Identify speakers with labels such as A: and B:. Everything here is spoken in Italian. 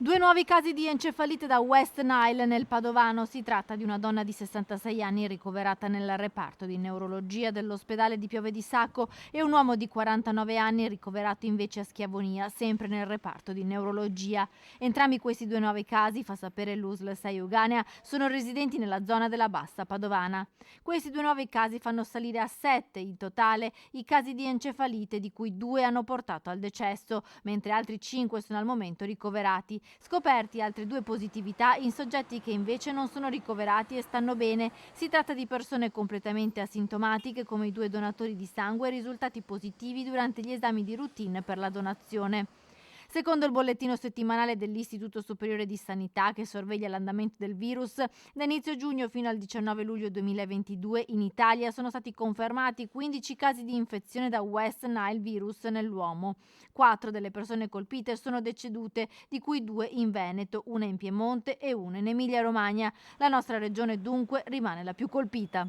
A: Due nuovi casi di encefalite da West Nile nel Padovano. Si tratta di una donna di 66 anni ricoverata nel reparto di neurologia dell'ospedale di Piove di Sacco e un uomo di 49 anni ricoverato invece a Schiavonia, sempre nel reparto di neurologia. Entrambi questi due nuovi casi, fa sapere l'USL 6 Euganea, sono residenti nella zona della Bassa Padovana. Questi due nuovi casi fanno salire a 7 in totale i casi di encefalite, di cui 2 hanno portato al decesso, mentre altri 5 sono al momento ricoverati. Scoperti altre 2 positività in soggetti che invece non sono ricoverati e stanno bene. Si tratta di persone completamente asintomatiche, come i 2 donatori di sangue risultati positivi durante gli esami di routine per la donazione. Secondo il bollettino settimanale dell'Istituto Superiore di Sanità, che sorveglia l'andamento del virus, da inizio giugno fino al 19 luglio 2022 in Italia sono stati confermati 15 casi di infezione da West Nile virus nell'uomo. 4 delle persone colpite sono decedute, di cui 2 in Veneto, una in Piemonte e una in Emilia-Romagna. La nostra regione dunque rimane la più colpita.